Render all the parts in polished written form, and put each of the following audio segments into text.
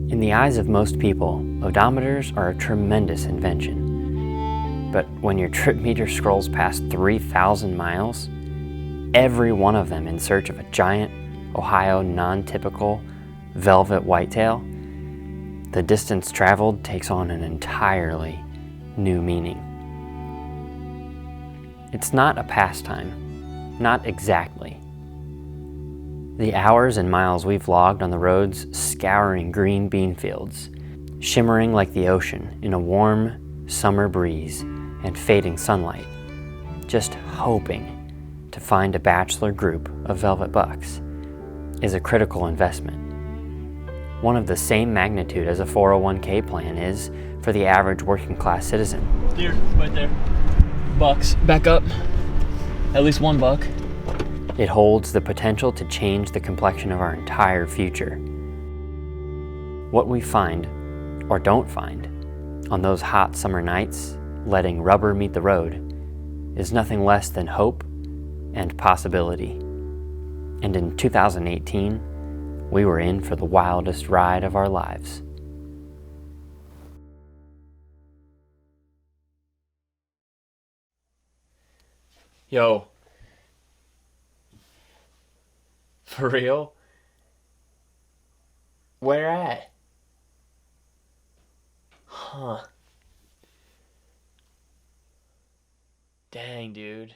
In the eyes of most people, odometers are a tremendous invention. But when your trip meter scrolls past 3,000 miles, every one of them in search of a giant Ohio non-typical velvet whitetail, the distance traveled takes on an entirely new meaning. It's not a pastime, not exactly. The hours and miles we've logged on the roads scouring green bean fields, shimmering like the ocean in a warm summer breeze and fading sunlight, just hoping to find a bachelor group of velvet bucks, is a critical investment. One of the same magnitude as a 401k plan is for the average working class citizen. Deer, right there. Bucks, back up. At least one buck. It holds the potential to change the complexion of our entire future. What we find, or don't find, on those hot summer nights, letting rubber meet the road, is nothing less than hope and possibility. And in 2018, we were in for the wildest ride of our lives. Yo. For real? Where at? Huh. Dang, dude.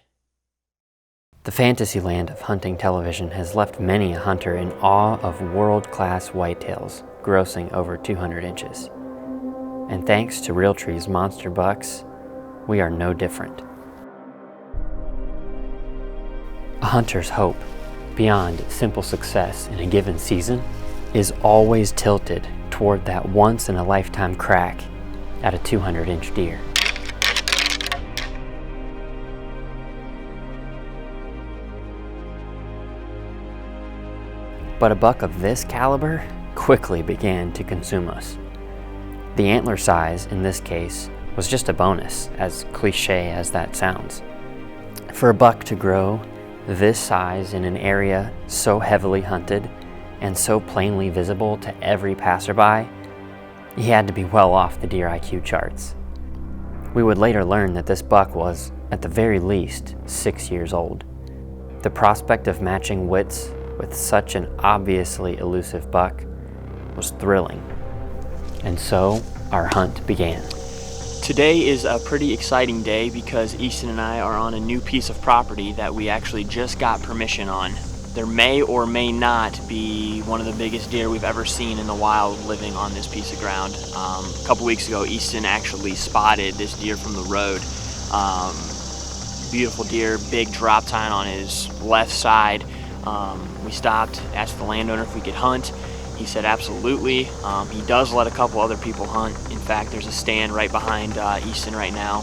The fantasy land of hunting television has left many a hunter in awe of world-class whitetails, grossing over 200 inches. And thanks to Realtree's monster bucks, we are no different. A hunter's hope, beyond simple success in a given season, is always tilted toward that once-in-a-lifetime crack at a 200-inch deer. But a buck of this caliber quickly began to consume us. The antler size, in this case, was just a bonus, as cliche as that sounds. For a buck to grow this size in an area so heavily hunted and so plainly visible to every passerby, he had to be well off the deer IQ charts. We would later learn that this buck was, at the very least, 6 years old. The prospect of matching wits with such an obviously elusive buck was thrilling. And so our hunt began. Today is a pretty exciting day because Easton and I are on a new piece of property that we actually just got permission on. There may or may not be one of the biggest deer we've ever seen in the wild living on this piece of ground. A couple weeks ago, Easton actually spotted this deer from the road. Beautiful deer, big drop tine on his left side. We stopped, asked the landowner if we could hunt. He said absolutely. He does let a couple other people hunt. In fact, there's a stand right behind Easton right now.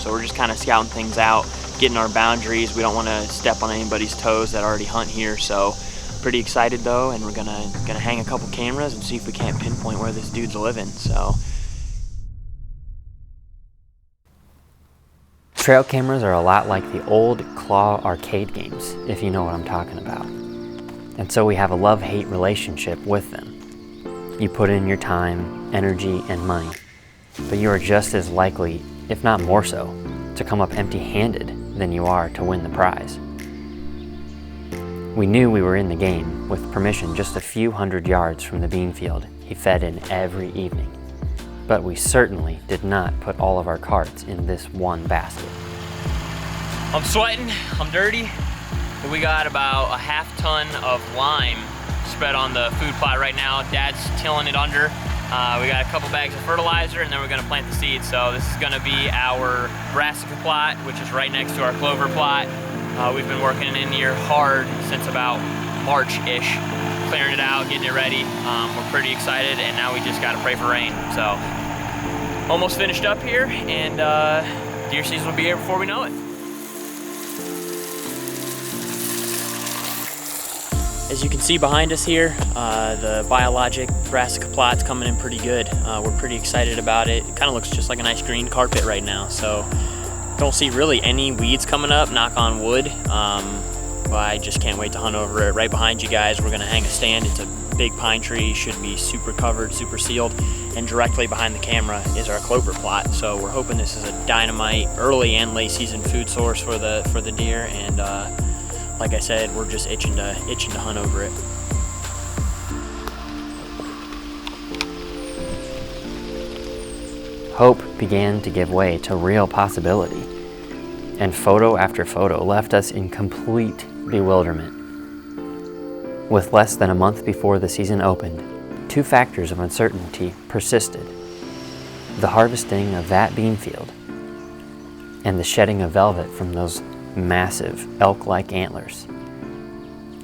So we're just kind of scouting things out, getting our boundaries. We don't want to step on anybody's toes that already hunt here. So pretty excited though, and we're gonna hang a couple cameras and see if we can't pinpoint where this dude's living. So. Trail cameras are a lot like the old claw arcade games, if you know what I'm talking about. And so we have a love-hate relationship with them. You put in your time, energy, and money, but you are just as likely, if not more so, to come up empty-handed than you are to win the prize. We knew we were in the game with permission just a few hundred yards from the bean field he fed in every evening. But we certainly did not put all of our cards in this one basket. I'm sweating, I'm dirty. But we got about a half ton of lime spread on the food plot right now. Dad's tilling it under. We got a couple bags of fertilizer and then we're gonna plant the seeds. So this is gonna be our brassica plot, which is right next to our clover plot. We've been working in here hard since about March-ish, clearing it out, getting it ready. We're pretty excited and now we just gotta pray for rain. So almost finished up here and deer season will be here before we know it. As you can see behind us here, the biologic brassica plot's coming in pretty good. We're pretty excited about it. It kind of looks just like a nice green carpet right now. So don't see really any weeds coming up, knock on wood. But I just can't wait to hunt over it. Right behind you guys, we're gonna hang a stand. It's a big pine tree should be super covered, super sealed, and directly behind the camera is our clover plot. So we're hoping this is a dynamite early and late season food source for the deer, and like I said, we're just itching to hunt over it. Hope began to give way to real possibility, and photo after photo left us in complete bewilderment. With less than a month before the season opened, 2 factors of uncertainty persisted: the harvesting of that bean field and the shedding of velvet from those massive elk-like antlers.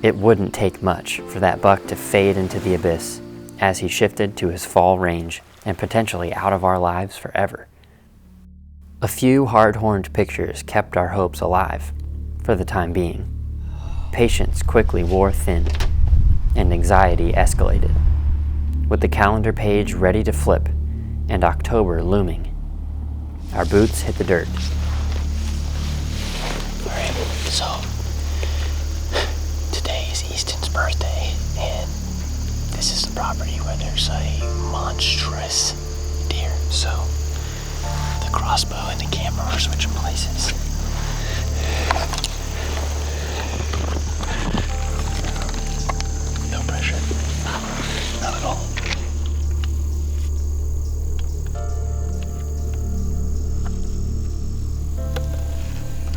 It wouldn't take much for that buck to fade into the abyss as he shifted to his fall range and potentially out of our lives forever. A few hard-horned pictures kept our hopes alive for the time being. Patience quickly wore thin, and anxiety escalated. With the calendar page ready to flip and October looming, our boots hit the dirt. Alright, so today is Easton's birthday, and this is the property where there's a monstrous deer. So the crossbow and the camera are switching places. No pressure. Not at all.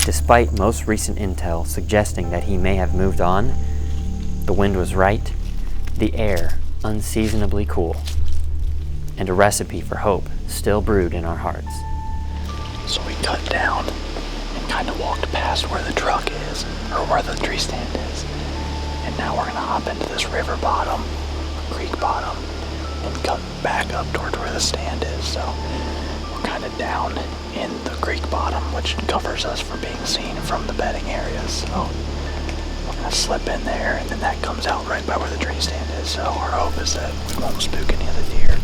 Despite most recent intel suggesting that he may have moved on, the wind was right, the air unseasonably cool, and a recipe for hope still brewed in our hearts. So we cut down and kind of walked past where the truck is, or where the tree stand is. And now we're gonna hop into this river bottom, creek bottom, and cut back up towards where the stand is. So we're kind of down in the creek bottom, which covers us from being seen from the bedding areas. So we're gonna slip in there, and then that comes out right by where the tree stand is. So our hope is that we won't spook any of the deer.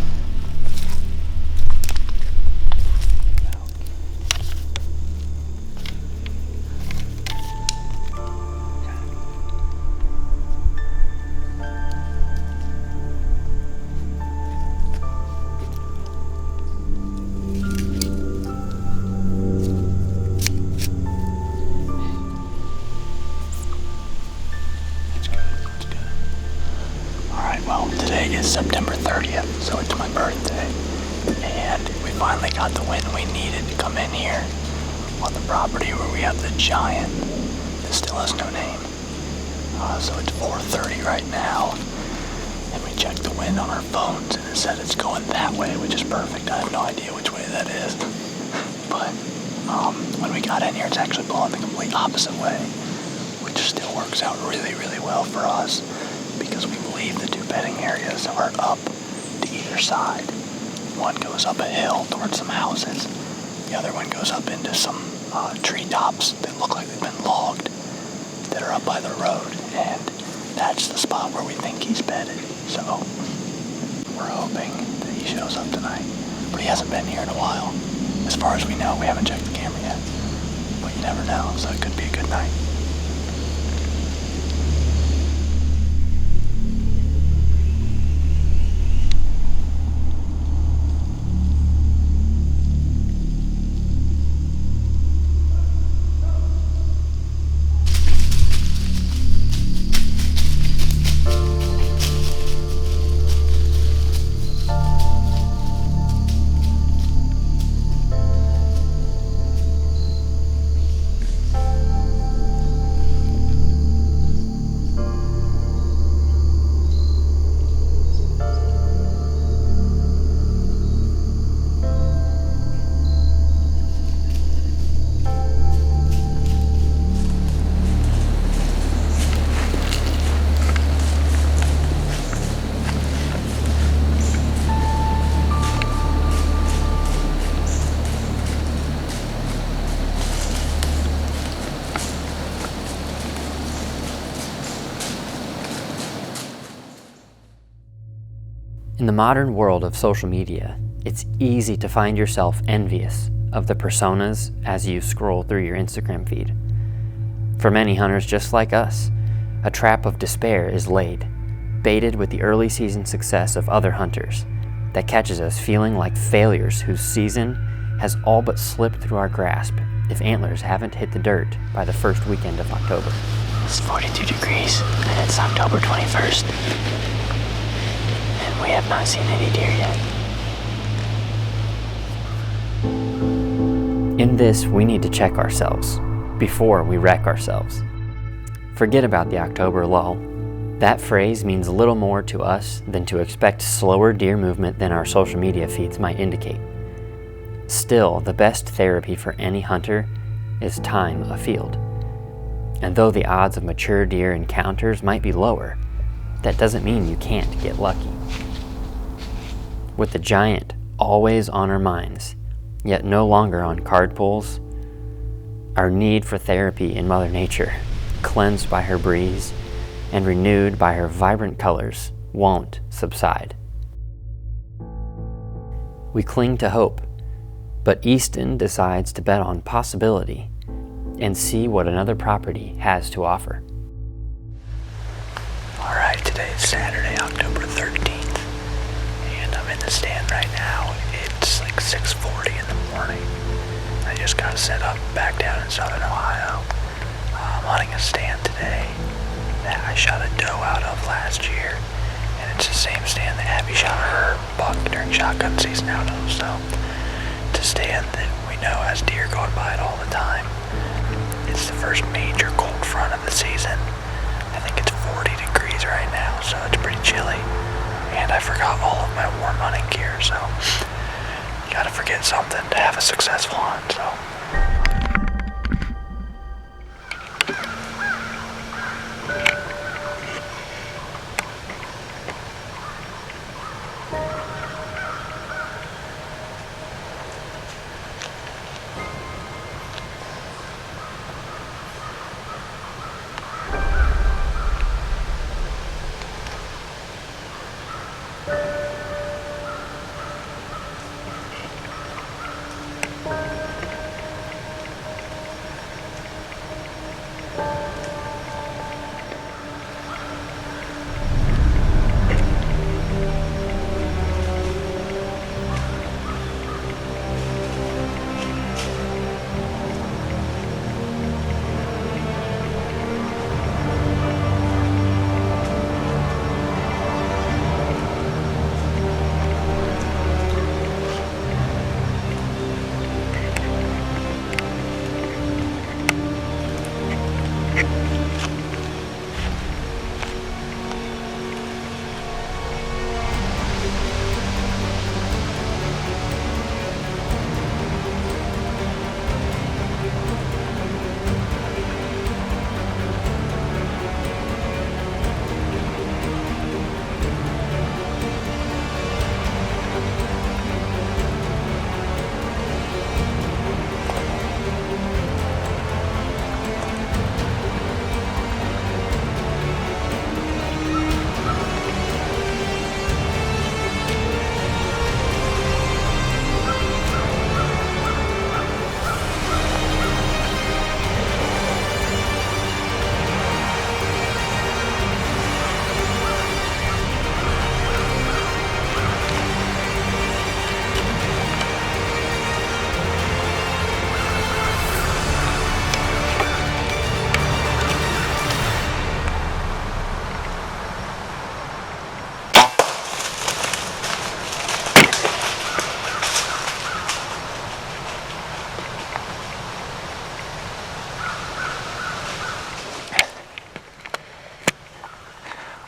Well, today is September 30th, so it's my birthday, and we finally got the wind we needed to come in here on the property where we have the giant that still has no name. So it's 4:30 right now, and we checked the wind on our phones, and it said it's going that way, which is perfect. I have no idea which way that is, but when we got in here, it's actually blowing the complete opposite way, which still works out really, really well for us, because we believe the 2 bedding areas are up to either side. One goes up a hill towards some houses. The other one goes up into some treetops that look like they've been logged that are up by the road. And that's the spot where we think he's bedded. So we're hoping that he shows up tonight. But he hasn't been here in a while. As far as we know, we haven't checked the camera yet. But you never know, so it could be a good night. In the modern world of social media, it's easy to find yourself envious of the personas as you scroll through your Instagram feed. For many hunters just like us, a trap of despair is laid, baited with the early season success of other hunters, that catches us feeling like failures whose season has all but slipped through our grasp if antlers haven't hit the dirt by the first weekend of October. It's 42 degrees, and it's October 21st. And we have not seen any deer yet. In this, we need to check ourselves before we wreck ourselves. Forget about the October lull. That phrase means little more to us than to expect slower deer movement than our social media feeds might indicate. Still, the best therapy for any hunter is time afield. And though the odds of mature deer encounters might be lower, that doesn't mean you can't get lucky. With the giant always on our minds, yet no longer on card pulls, our need for therapy in Mother Nature, cleansed by her breeze and renewed by her vibrant colors, won't subside. We cling to hope, but Easton decides to bet on possibility and see what another property has to offer. All right, today is Saturday, October 13th, and I'm in the stand right now. It's like 6:40 in the morning. I just got set up back down in southern Ohio. I'm hunting a stand today that I shot a doe out of last year, and it's the same stand that Abby shot her buck during shotgun season out of, so it's a stand that we know has deer going by it all the time. It's the first major cold front of the season. I think it's 40 degrees right now, so it's pretty chilly, and I forgot all of my warm hunting gear, so you gotta forget something to have a successful hunt, so.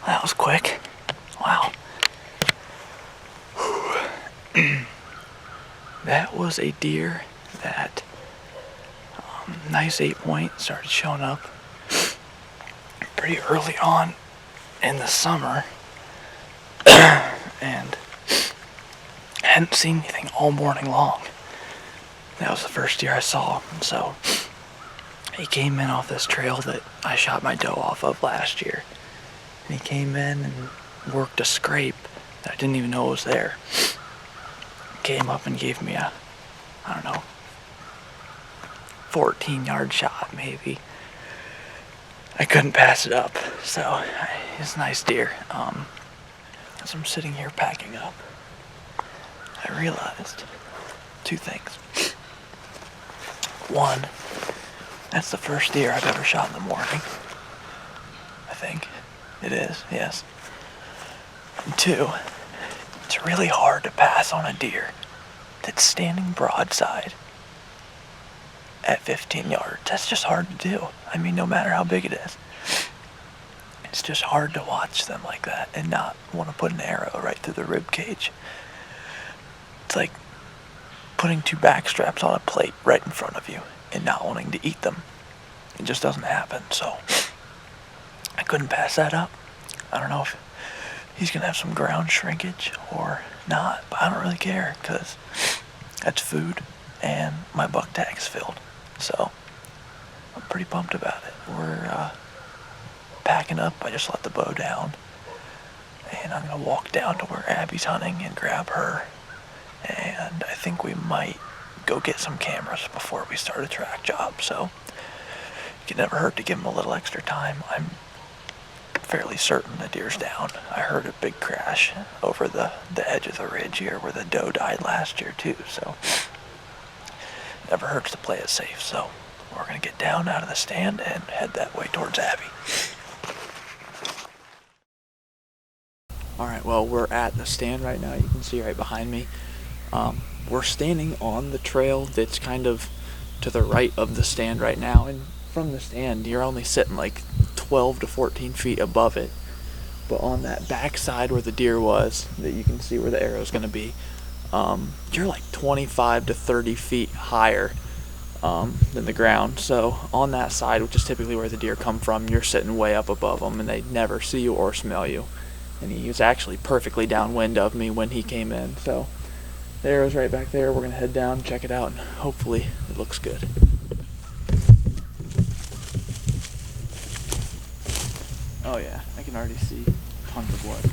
That was quick. Wow. That was a deer that nice 8-point started showing up pretty early on in the summer and hadn't seen anything all morning long. That was the first deer I saw, and so he came in off this trail that I shot my doe off of last year. And he came in and worked a scrape that I didn't even know was there. Came up and gave me a, 14-yard shot maybe. I couldn't pass it up. So it's a nice deer. As I'm sitting here packing up, I realized two things. One, that's the first deer I've ever shot in the morning. I think it is, yes. And two, it's really hard to pass on a deer that's standing broadside at 15 yards. That's just hard to do. I mean, no matter how big it is. It's just hard to watch them like that and not want to put an arrow right through the rib cage. It's like putting two back straps on a plate right in front of you and not wanting to eat them. It just doesn't happen. So I couldn't pass that up. I don't know if he's going to have some ground shrinkage or not, but I don't really care because that's food and my buck tag's filled. So I'm pretty pumped about it. We're packing up. I just let the bow down and I'm going to walk down to where Abby's hunting and grab her. And I think we might go get some cameras before we start a track job. So it can never hurt to give him a little extra time. I'm fairly certain the deer's down. I heard a big crash over the edge of the ridge here where the doe died last year too. So it never hurts to play it safe. So we're going to get down out of the stand and head that way towards Abby. Alright, well, we're at the stand right now. You can see right behind me. We're standing on the trail that's kind of to the right of the stand right now. And from the stand, you're only sitting like 12 to 14 feet above it. But on that back side where the deer was, that you can see where the arrow is going to be, you're like 25 to 30 feet higher than the ground. So on that side, which is typically where the deer come from, you're sitting way up above them and they never see you or smell you. And he was actually perfectly downwind of me when he came in. So the arrow's right back there. We're going to head down, check it out, and hopefully it looks good. Oh yeah, I can already see tons of blood.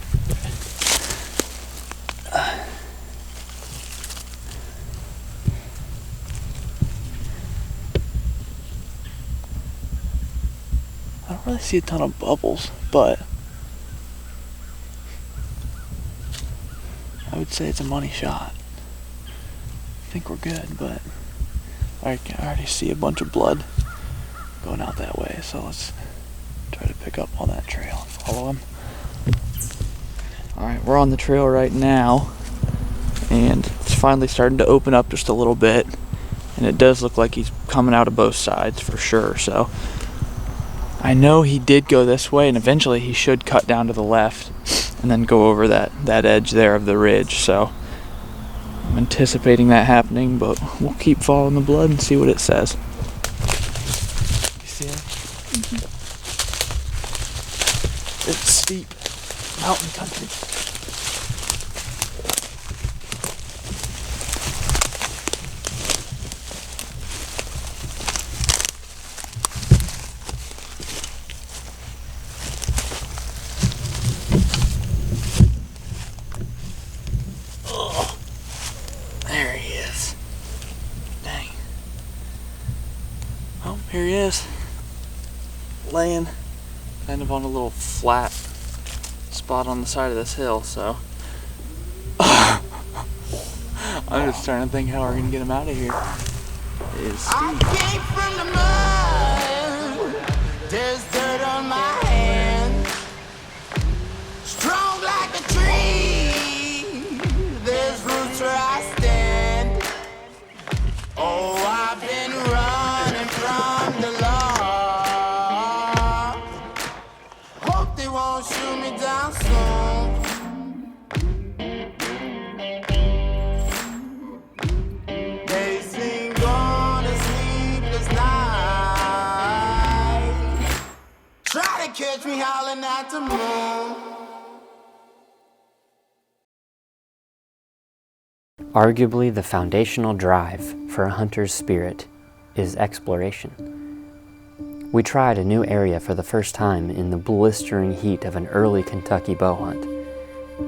I don't really see a ton of bubbles, but I would say it's a money shot. I think we're good, but I can already see a bunch of blood going out that way, so let's try to pick up on that trail. Follow him. Alright, we're on the trail right now, and it's finally starting to open up just a little bit, and it does look like he's coming out of both sides for sure. So I know he did go this way, and eventually he should cut down to the left and then go over that edge there of the ridge. So I'm anticipating that happening, but we'll keep following the blood and see what it says. You see it? Mm-hmm. It's steep mountain country. There he is. Dang. Oh, here he is. Laying kind of on a little flat spot on the side of this hill, so I'm just trying to think how we're gonna get him out of here. It is steep. I came from the mud. There's dirt on my hands. Strong like a tree. There's roots where I stand. Oh, I've been running from the law. Hope they won't shoot me down soon. They sing on a sleepless night. Try to catch me howling at the moon. Arguably, the foundational drive for a hunter's spirit is exploration. We tried a new area for the first time in the blistering heat of an early Kentucky bow hunt,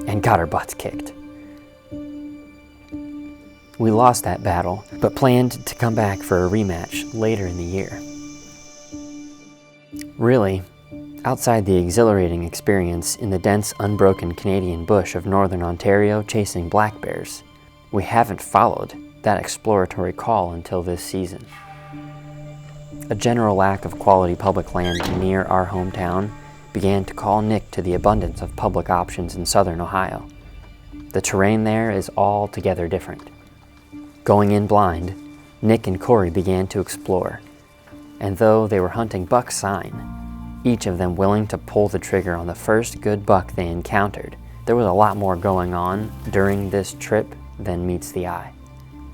and got our butts kicked. We lost that battle, but planned to come back for a rematch later in the year. Really, Outside the exhilarating experience in the dense, unbroken Canadian bush of northern Ontario chasing black bears, we haven't followed that exploratory call until this season. A general lack of quality public land near our hometown began to call Nick to the abundance of public options in southern Ohio. The terrain there is altogether different. Going in blind, Nick and Corey began to explore, and though they were hunting buck sign, each of them willing to pull the trigger on the first good buck they encountered, there was a lot more going on during this trip than meets the eye.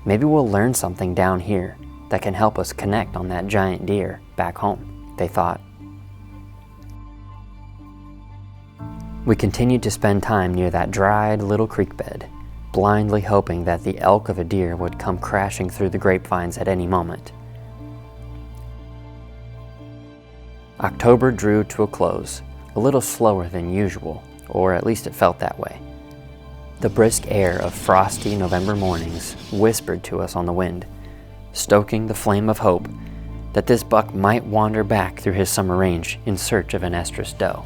Maybe we'll learn something down here that can help us connect on that giant deer back home, they thought. We continued to spend time near that dried little creek bed, blindly hoping that the elk of a deer would come crashing through the grapevines at any moment. October drew to a close, a little slower than usual, or at least it felt that way. The brisk air of frosty November mornings whispered to us on the wind, stoking the flame of hope that this buck might wander back through his summer range in search of an estrus doe.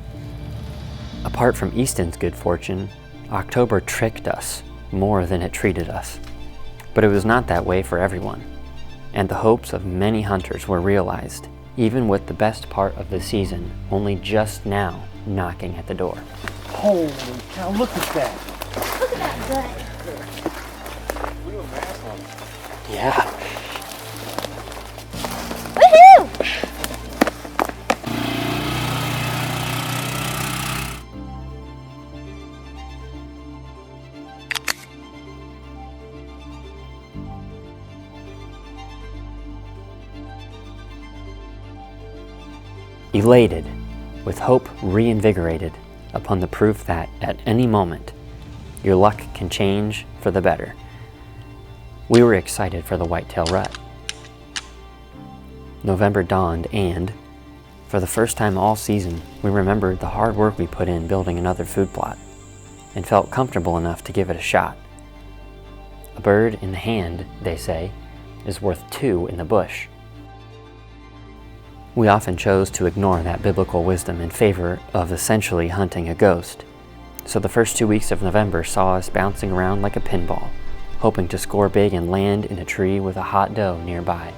Apart from Easton's good fortune, October tricked us more than it treated us. But it was not that way for everyone, and the hopes of many hunters were realized, even with the best part of the season only just now knocking at the door. Holy cow, look at that. Look at that gut. Look at the mass on it. Yeah. Woohoo! Elated, with hope reinvigorated upon the proof that at any moment your luck can change for the better, we were excited for the whitetail rut. November dawned and, for the first time all season, we remembered the hard work we put in building another food plot and felt comfortable enough to give it a shot. A bird in the hand, they say, is worth two in the bush. We often chose to ignore that biblical wisdom in favor of essentially hunting a ghost. So the first 2 weeks of November saw us bouncing around like a pinball, hoping to score big and land in a tree with a hot doe nearby.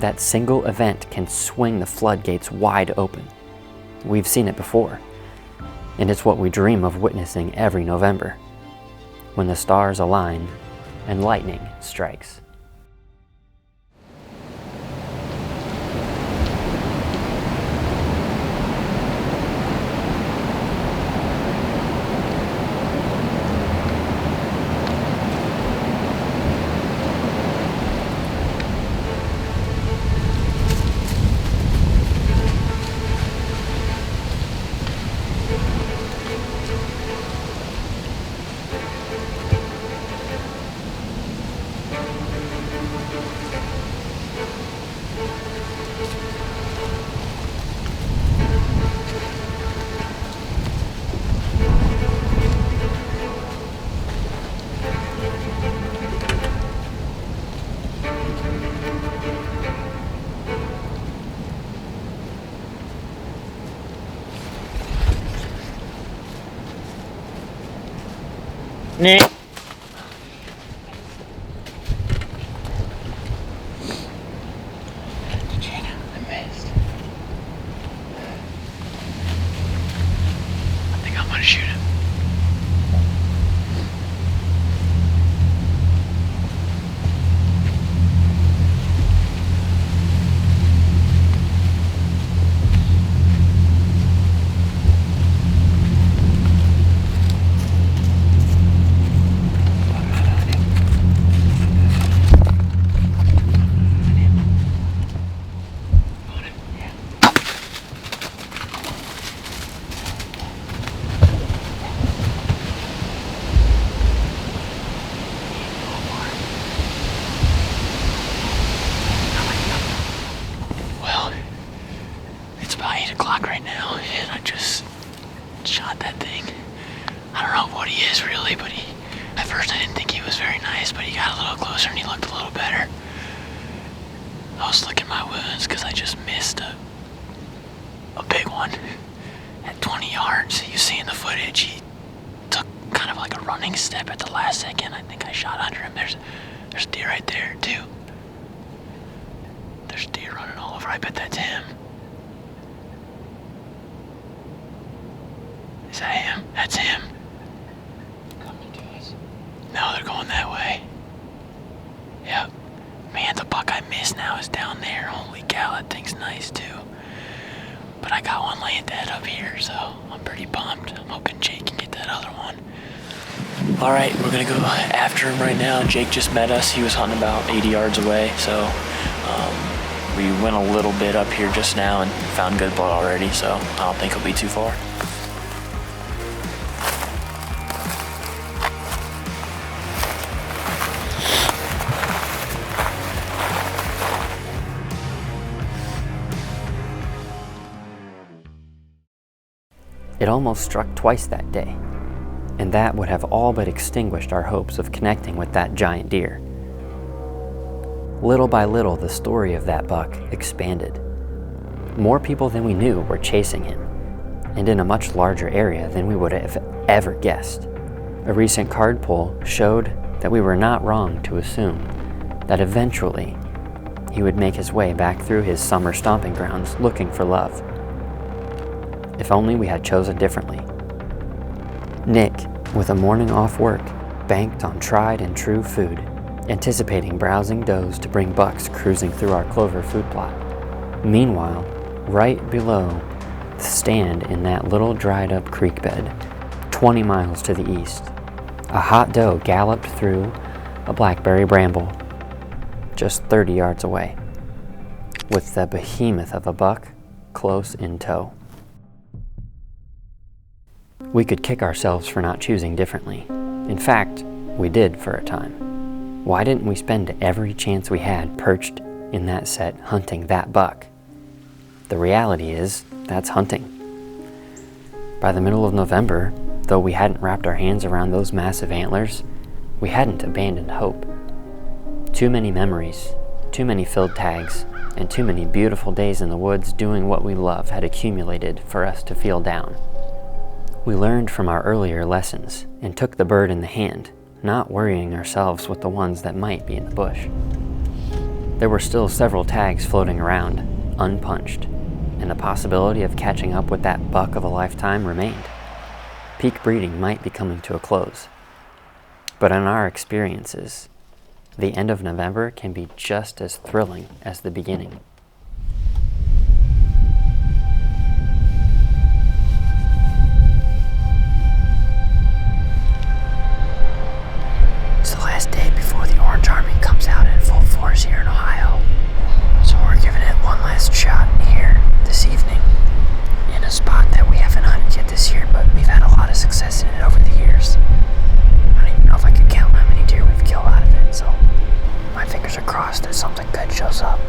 That single event can swing the floodgates wide open. We've seen it before, and it's what we dream of witnessing every November, when the stars align and lightning strikes. Nick. I missed. I think I'm gonna shoot him. It's about 8 o'clock right now, and I just shot that thing. I don't know what he is really, but at first I didn't think he was very nice, but he got a little closer and he looked a little better. I was licking my wounds because I just missed a a big one at 20 yards. You see in the footage, he took kind of like a running step at the last second. I think I shot under him. There's deer right there too. There's deer running all over. I bet that's him. Is that him? That's him. Coming to us. No, they're going that way. Yep. Man, the buck I missed now is down there. Holy cow, that thing's nice too. But I got one laying dead up here, so I'm pretty pumped. I'm hoping Jake can get that other one. All right, we're gonna go after him right now. Jake just met us. He was hunting about 80 yards away, so we went a little bit up here just now and found good blood already, so I don't think he'll be too far. It almost struck twice that day, and that would have all but extinguished our hopes of connecting with that giant deer. Little by little, the story of that buck expanded. More people than we knew were chasing him, and in a much larger area than we would have ever guessed. A recent card pull showed that we were not wrong to assume that eventually he would make his way back through his summer stomping grounds looking for love. If only we had chosen differently. Nick, with a morning off work, banked on tried and true food, anticipating browsing does to bring bucks cruising through our clover food plot. Meanwhile, right below the stand in that little dried up creek bed, 20 miles to the east, a hot doe galloped through a blackberry bramble, just 30 yards away, with the behemoth of a buck close in tow. We could kick ourselves for not choosing differently. In fact, we did for a time. Why didn't we spend every chance we had perched in that set hunting that buck? The reality is, that's hunting. By the middle of November, though we hadn't wrapped our hands around those massive antlers, we hadn't abandoned hope. Too many memories, too many filled tags, and too many beautiful days in the woods doing what we love had accumulated for us to feel down. We learned from our earlier lessons and took the bird in the hand, not worrying ourselves with the ones that might be in the bush. There were still several tags floating around, unpunched, and the possibility of catching up with that buck of a lifetime remained. Peak breeding might be coming to a close. But in our experiences, the end of November can be just as thrilling as the beginning. It's the last day before the Orange Army comes out in full force here in Ohio. So we're giving it one last shot here this evening in a spot that we haven't hunted yet this year, but we've had a lot of success in it over the years. I don't even know if I could count how many deer we've killed out of it, so my fingers are crossed that something good shows up.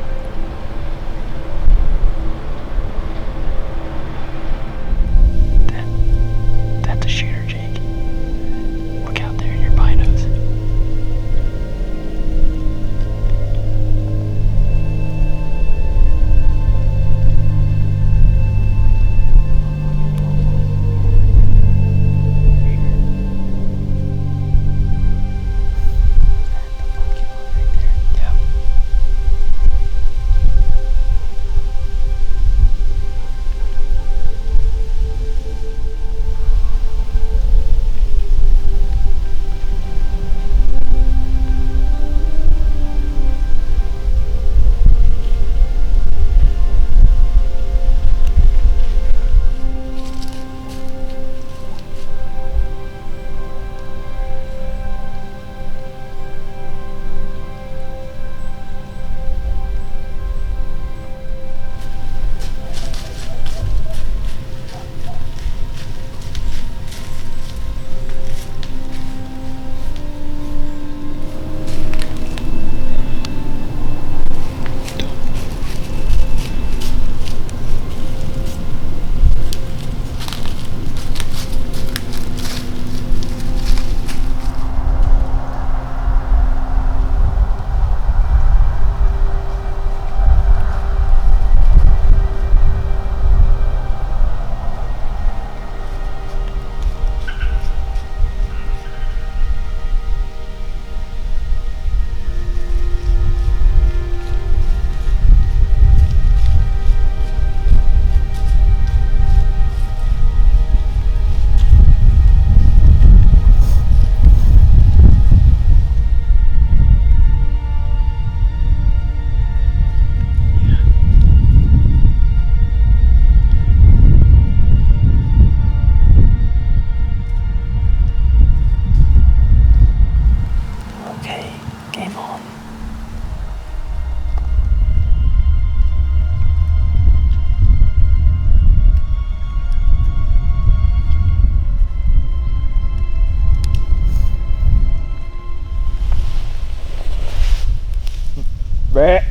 Brett.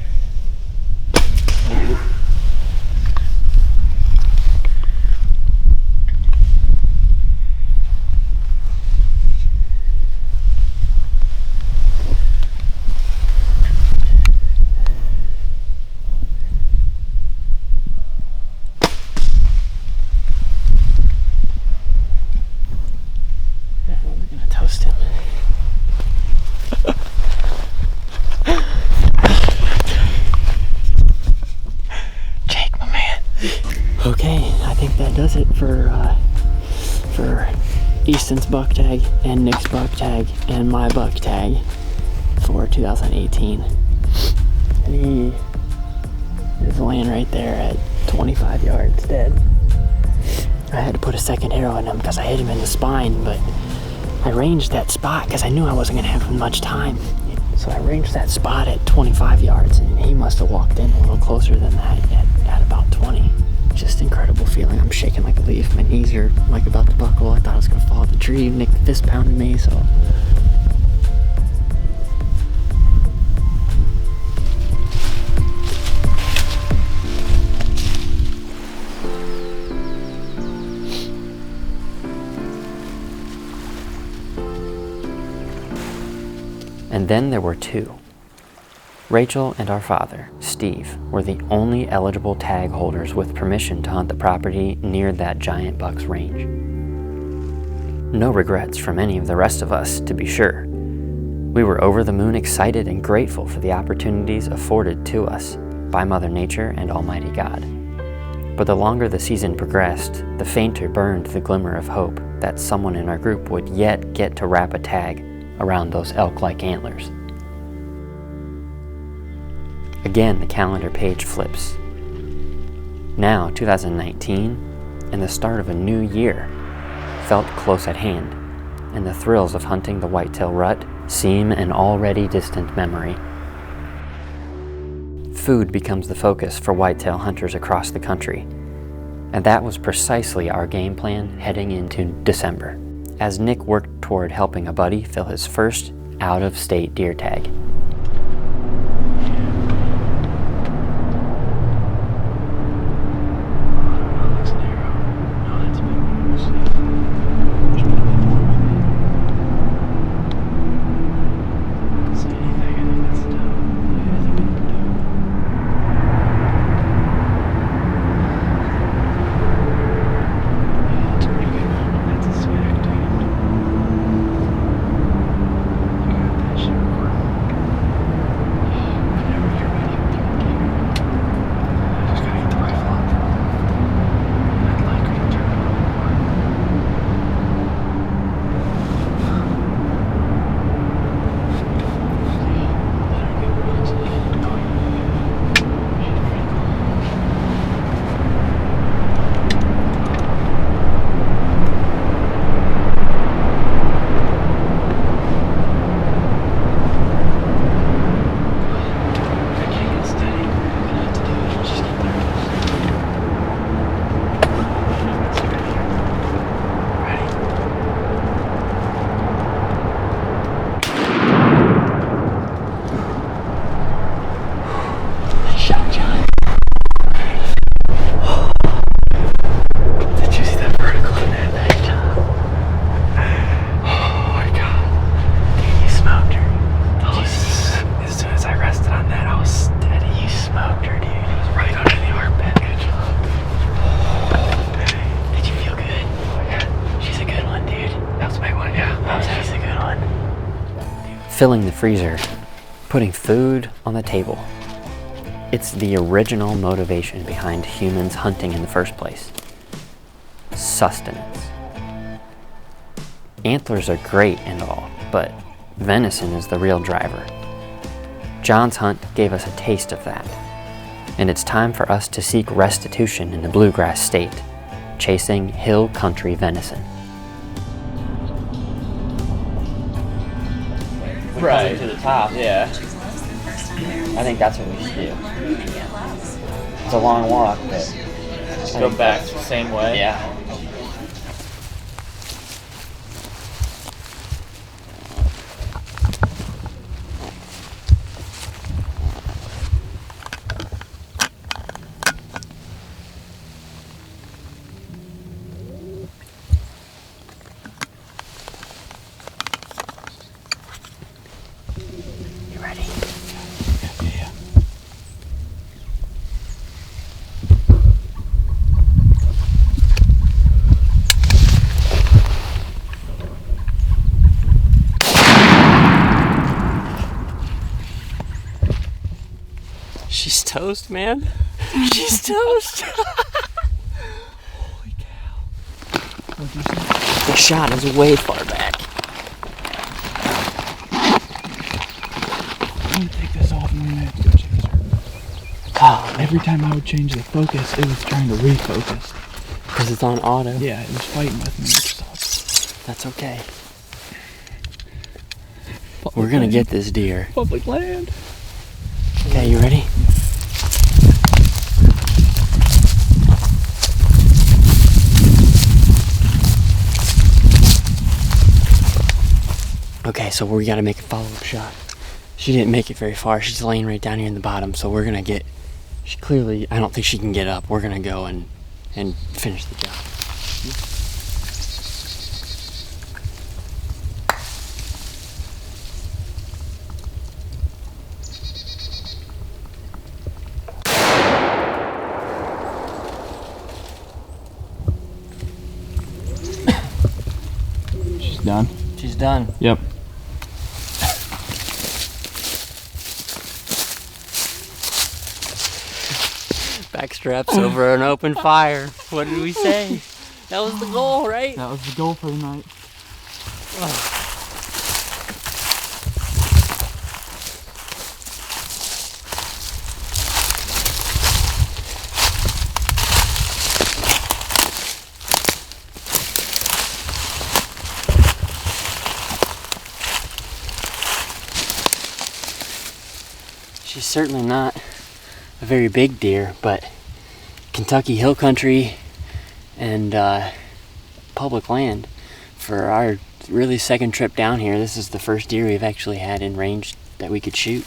We're gonna toast him. Jake, my man. Okay, I think that does it for Easton's buck tag and Nick's buck tag and my buck tag for 2018. And he is laying right there at 25 yards dead. I had to put a second arrow in him because I hit him in the spine, but I ranged that spot because I knew I wasn't going to have much time. So I ranged that spot at 25 yards, and he must have walked in a little closer than that at about 20. Just incredible feeling. I'm shaking like a leaf. My knees are like about to buckle. I thought I was going to fall off the tree. Nick fist pounded me, so. And then there were two. Rachel and our father, Steve, were the only eligible tag holders with permission to hunt the property near that giant buck's range. No regrets from any of the rest of us, to be sure. We were over the moon excited and grateful for the opportunities afforded to us by Mother Nature and Almighty God. But the longer the season progressed, the fainter burned the glimmer of hope that someone in our group would yet get to wrap a tag around those elk-like antlers. Again, the calendar page flips. Now, 2019, and the start of a new year, felt close at hand, and the thrills of hunting the whitetail rut seem an already distant memory. Food becomes the focus for whitetail hunters across the country, and that was precisely our game plan heading into December, as Nick worked toward helping a buddy fill his first out-of-state deer tag. Filling the freezer, putting food on the table. It's the original motivation behind humans hunting in the first place. Sustenance. Antlers are great and all, but venison is the real driver. John's hunt gave us a taste of that, and it's time for us to seek restitution in the bluegrass state, chasing hill country venison. Right. To the top. Yeah. I think that's what we should do. It's a long walk, but Go back the same way. yeah. She's toast, man. She's toast. Holy cow. What'd you say? The shot is way far back. I'm gonna take this off and I'm gonna have to go check this out. Every time I would change the focus, it was trying to refocus. Because it's on auto. Yeah, it was fighting with me, which sucks. That's okay. We're gonna get this deer. Public land. Okay, you ready? Okay, so we gotta make a follow-up shot. She didn't make it very far. She's laying right down here in the bottom, so we're gonna get... She clearly... I don't think she can get up. We're gonna go and finish the job. She's done. She's done. Yep. Backstraps over an open fire. What did we say? That was the goal, right? That was the goal for the night. She's certainly not a very big deer, but Kentucky hill country and public land. For our really second trip down here, this is the first deer we've actually had in range that we could shoot.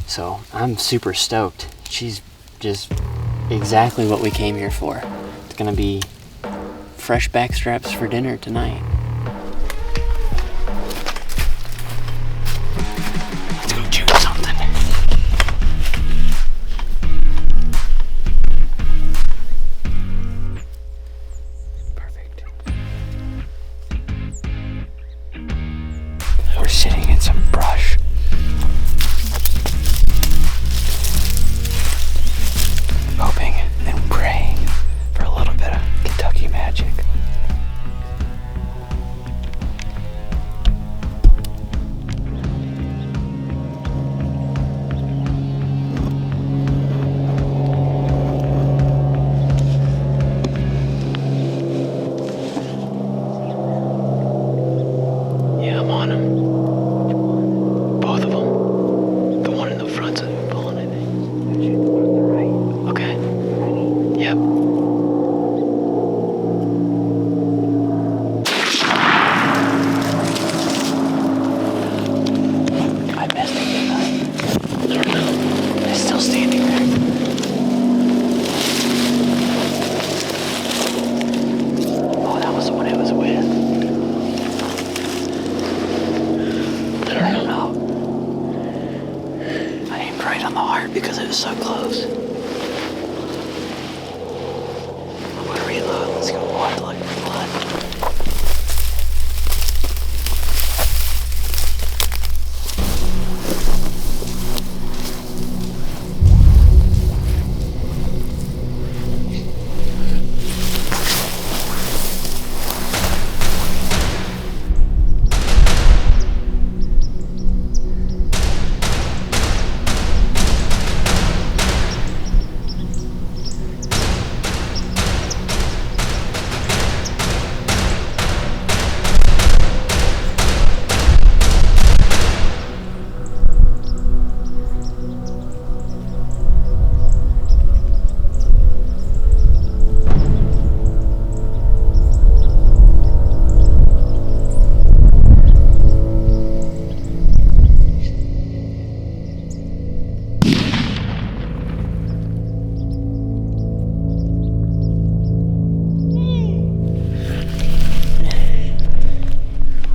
So I'm super stoked. She's just exactly what we came here for. It's gonna be fresh backstraps for dinner tonight. Let's go shoot something. Perfect. We're sitting in some brush. Hoping and praying for a little bit of Kentucky magic. Yeah, I'm on them. Both of them. The one in the front's pulling, I think. The one on the right. Okay. Yep. I missed it, didn't I? I don't know. It's still standing there. Oh, that was the one it was with. I don't know. I aimed right on the heart because it was so close. I'm gonna reload. Let's go water look for blood.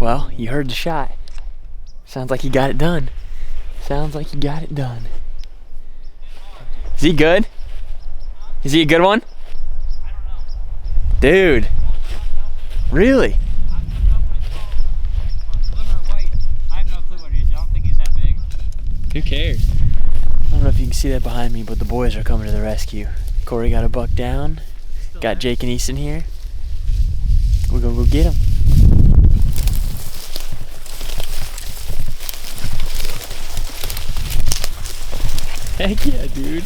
Well, you heard the shot. Sounds like you got it done. Sounds like you got it done. Is he good? Is he a good one? Dude. Really? I have no clue what he is. I don't think he's that big. Who cares? I don't know if you can see that behind me, but the boys are coming to the rescue. Corey got a buck down. Got Jake and Easton here. We're gonna go get him. Heck yeah, dude.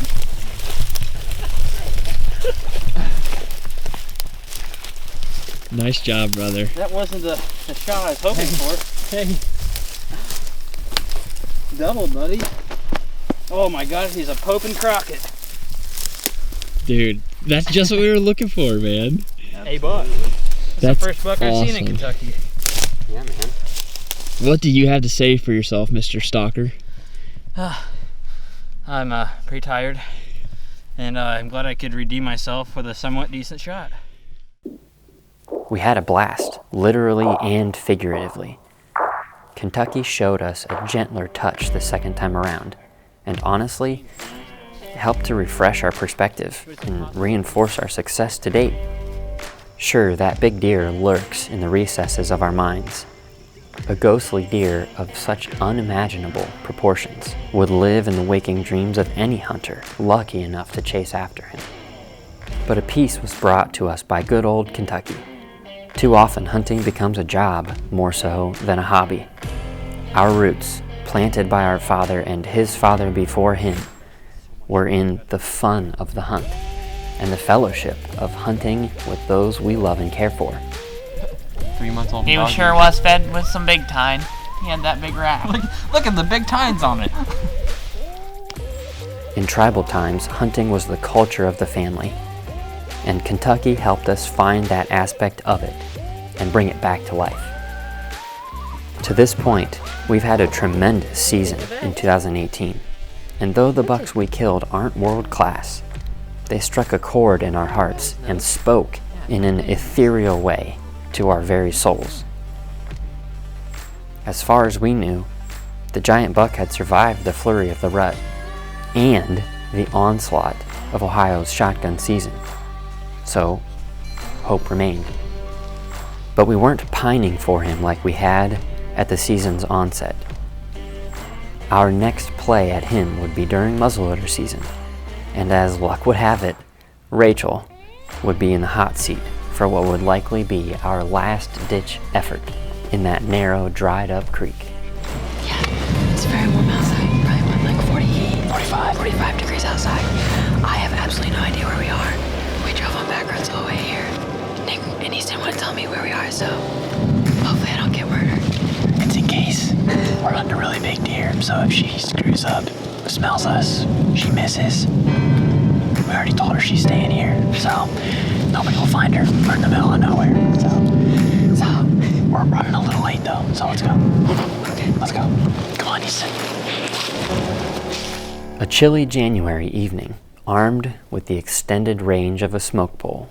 Nice job, brother. That wasn't the shot I was hoping for. Hey. Double, buddy. Oh my god, he's a Pope and Crockett. Dude, that's just what we were looking for, man. A buck. That's the first buck I've seen in Kentucky. Yeah, man. What do you have to say for yourself, Mr. Stalker? I'm pretty tired, and I'm glad I could redeem myself with a somewhat decent shot. We had a blast, literally and figuratively. Kentucky showed us a gentler touch the second time around, and honestly, it helped to refresh our perspective and reinforce our success to date. Sure, that big deer lurks in the recesses of our minds. A ghostly deer of such unimaginable proportions would live in the waking dreams of any hunter lucky enough to chase after him. But a peace was brought to us by good old Kentucky. Too often hunting becomes a job more so than a hobby. Our roots, planted by our father and his father before him, were in the fun of the hunt and the fellowship of hunting with those we love and care for. 3 months old. He sure was fed with some big tine. He had that big rack. Look at the big tines on it. In tribal times, hunting was the culture of the family, and Kentucky helped us find that aspect of it and bring it back to life. To this point, we've had a tremendous season in 2018, and though the bucks we killed aren't world class, they struck a chord in our hearts and spoke in an ethereal way to our very souls. As far as we knew, the giant buck had survived the flurry of the rut and the onslaught of Ohio's shotgun season. So, hope remained. But we weren't pining for him like we had at the season's onset. Our next play at him would be during muzzleloader season, and as luck would have it, Rachel would be in the hot seat for what would likely be our last-ditch effort in that narrow, dried-up creek. Yeah, it's very warm outside. Probably like 45 degrees outside. I have absolutely no idea where we are. We drove on back roads all the way here. Nick and Easton want to tell me where we are, so hopefully I don't get murdered. It's in case we're hunting a really big deer, so if she screws up, smells us, she misses, we already told her she's staying here, so nobody will find her. We're in the middle of nowhere, so we're running a little late though, so let's go. Okay. Let's go. Come on, Easton. A chilly January evening, armed with the extended range of a smoke bowl,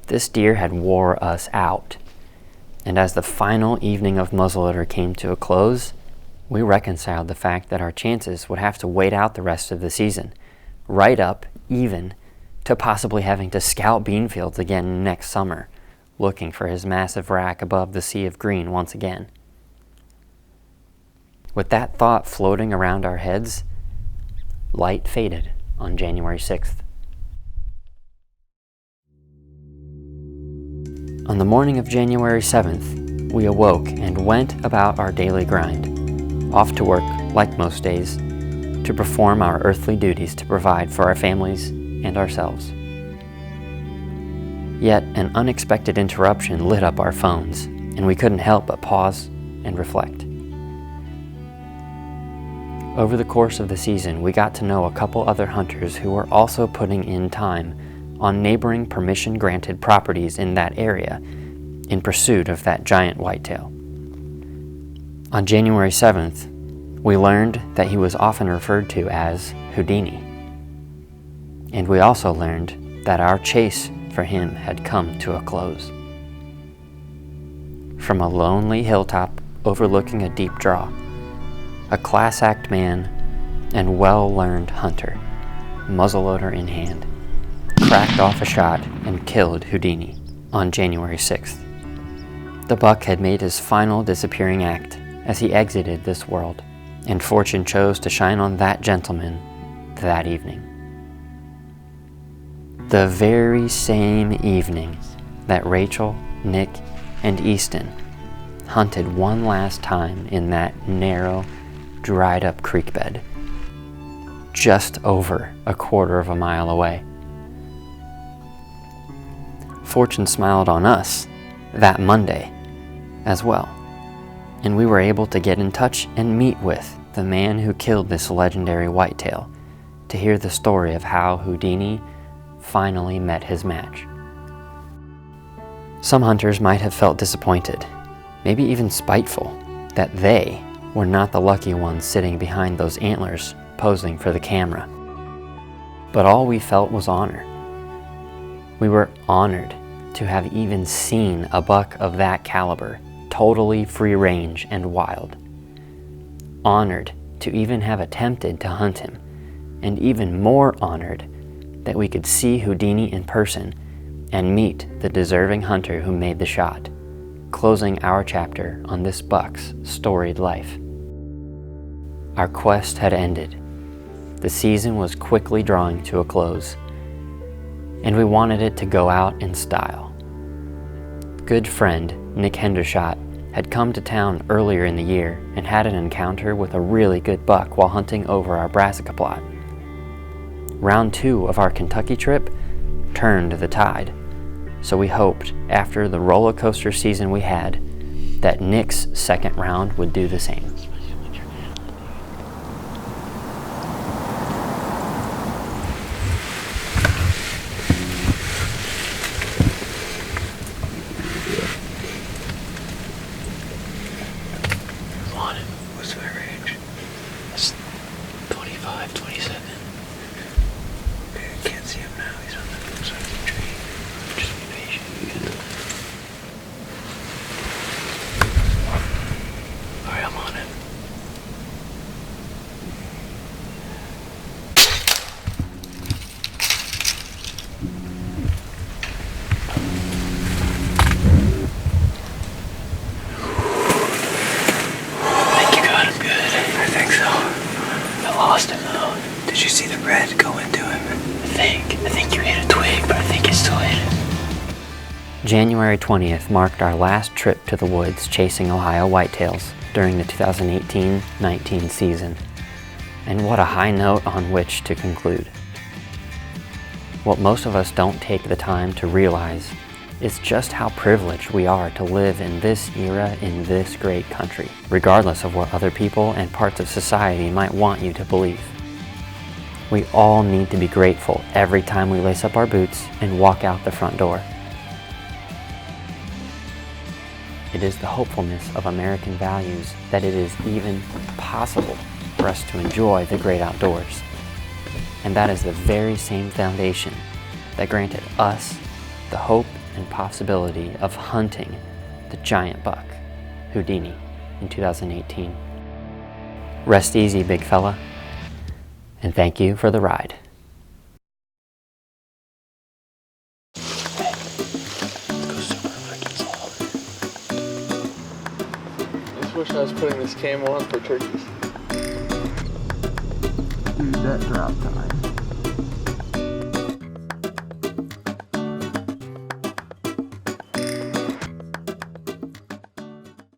this deer had wore us out, and as the final evening of muzzleloader came to a close, we reconciled the fact that our chances would have to wait out the rest of the season, right up even to possibly having to scout bean fields again next summer, looking for his massive rack above the sea of green once again. With that thought floating around our heads, light faded on January 6th. On the morning of January 7th, we awoke and went about our daily grind, off to work, like most days, to perform our earthly duties to provide for our families and ourselves. Yet an unexpected interruption lit up our phones, and we couldn't help but pause and reflect. Over the course of the season, we got to know a couple other hunters who were also putting in time on neighboring permission-granted properties in that area in pursuit of that giant whitetail. On January 7th, we learned that he was often referred to as Houdini. And we also learned that our chase for him had come to a close. From a lonely hilltop overlooking a deep draw, a class act man and well-learned hunter, muzzleloader in hand, cracked off a shot and killed Houdini on January 6th. The buck had made his final disappearing act as he exited this world, and fortune chose to shine on that gentleman that evening. The very same evening that Rachel, Nick, and Easton hunted one last time in that narrow, dried-up creek bed, just over a quarter of a mile away. Fortune smiled on us that Monday as well, and we were able to get in touch and meet with the man who killed this legendary whitetail to hear the story of how Houdini finally met his match. Some hunters might have felt disappointed, maybe even spiteful, that they were not the lucky ones sitting behind those antlers posing for the camera. But all we felt was honor. We were honored to have even seen a buck of that caliber, totally free range and wild. Honored to even have attempted to hunt him, and even more honored that we could see Houdini in person and meet the deserving hunter who made the shot, closing our chapter on this buck's storied life. Our quest had ended. The season was quickly drawing to a close, and we wanted it to go out in style. Good friend Nick Hendershot had come to town earlier in the year and had an encounter with a really good buck while hunting over our brassica plot. Round 2 of our Kentucky trip turned the tide, so we hoped after the roller coaster season we had that Nick's second round would do the same. On it. What's my range? It's 25, 27. Okay, I can't see him now. He's on the other side of the tree. Just be patient. Alright, I'm on it. Lost him though. Did you see the red go into him? I think you hit a twig, but I think you still hit it. January 20th marked our last trip to the woods chasing Ohio whitetails during the 2018-19 season. And what a high note on which to conclude. What most of us don't take the time to realize is just how privileged we are to live in this era in this great country, regardless of what other people and parts of society might want you to believe. We all need to be grateful every time we lace up our boots and walk out the front door. It is the hopefulness of American values that it is even possible for us to enjoy the great outdoors. And that is the very same foundation that granted us the hope and possibility of hunting the giant buck, Houdini, in 2018. Rest easy, big fella, and thank you for the ride. I just wish I was putting this camo on for turkeys. Dude, that drop time.